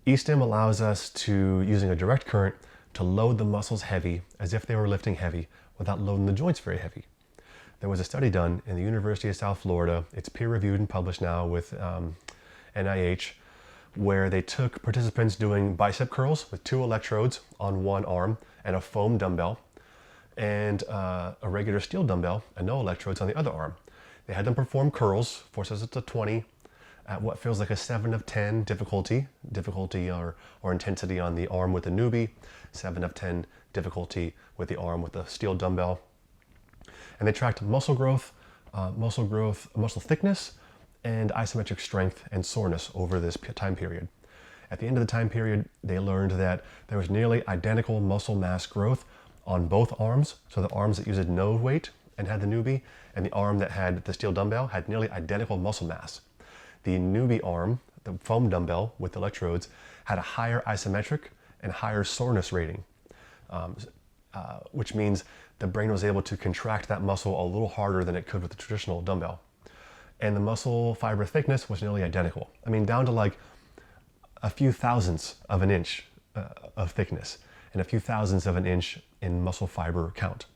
E-stim allows us to, using a direct current, to load the muscles heavy as if they were lifting heavy without loading the joints very heavy. There was a study done in the University of South Florida. It's peer-reviewed and published now with NIH, where they took participants doing bicep curls with 2 electrodes on one arm and a foam dumbbell, and a regular steel dumbbell and no electrodes on the other arm. They had them perform curls, 4 sets of 20, at what feels like a 7 of 10 difficulty or intensity on the arm with the newbie, 7 of 10 difficulty with the arm with the steel dumbbell. And they tracked muscle growth, muscle thickness, and isometric strength and soreness over this time period. At the end of the time period, they learned that there was nearly identical muscle mass growth on both arms. So the arms that used no weight and had the newbie, and the arm that had the steel dumbbell had nearly identical muscle mass. The newbie arm, the foam dumbbell with electrodes, had a higher isometric and higher soreness rating, which means the brain was able to contract that muscle a little harder than it could with the traditional dumbbell. And the muscle fiber thickness was nearly identical. I mean, down to like a few thousandths of an inch of thickness and a few thousandths of an inch in muscle fiber count.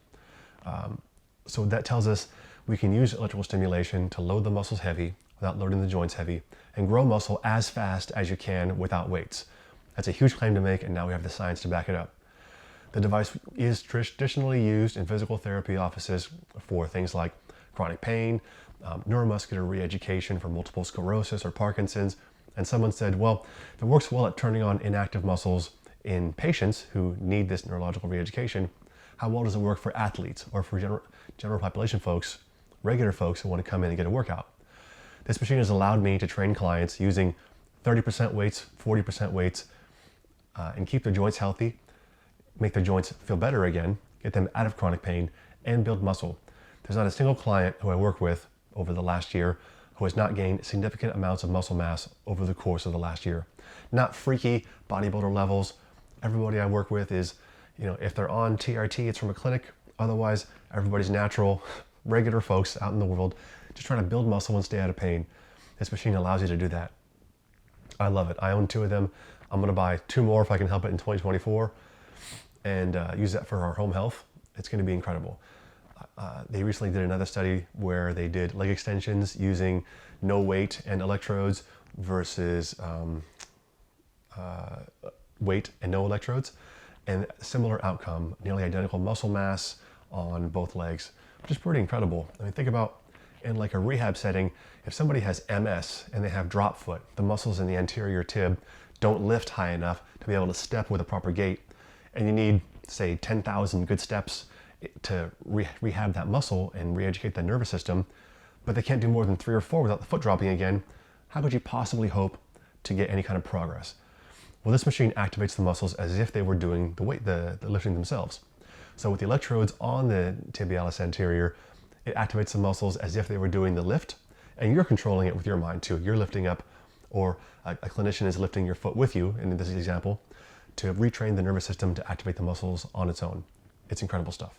So that tells us we can use electrical stimulation to load the muscles heavy without loading the joints heavy and grow muscle as fast as you can without weights. That's a huge claim to make, and now we have the science to back it up. The device is traditionally used in physical therapy offices for things like chronic pain, neuromuscular re-education for multiple sclerosis or Parkinson's. And someone said, well, if it works well at turning on inactive muscles in patients who need this neurological re-education, how well does it work for athletes or for general population folks, regular folks who want to come in and get a workout? This machine has allowed me to train clients using 30% weights, 40% weights, and keep their joints healthy, make their joints feel better again, get them out of chronic pain, and build muscle. There's not a single client who I work with over the last year who has not gained significant amounts of muscle mass over the course of the last year. Not freaky bodybuilder levels. Everybody I work with is, if they're on TRT, it's from a clinic. Otherwise, everybody's natural, regular folks out in the world just trying to build muscle and stay out of pain. This machine allows you to do that. I love it. I own 2 of them. I'm going to buy 2 more if I can help it in 2024 and use that for our home health. It's going to be incredible. They recently did another study where they did leg extensions using no weight and electrodes versus weight and no electrodes, and similar outcome, nearly identical muscle mass on both legs, which is pretty incredible. I mean, think about in like a rehab setting, if somebody has MS and they have drop foot, the muscles in the anterior tib don't lift high enough to be able to step with a proper gait, and you need, say, 10,000 good steps to rehab that muscle and re-educate the nervous system, but they can't do more than 3 or 4 without the foot dropping again. How could you possibly hope to get any kind of progress? Well, this machine activates the muscles as if they were doing the lifting themselves. So with the electrodes on the tibialis anterior, it activates the muscles as if they were doing the lift, and you're controlling it with your mind too. You're lifting up, or a clinician is lifting your foot with you, in this example, to retrain the nervous system to activate the muscles on its own. It's incredible stuff.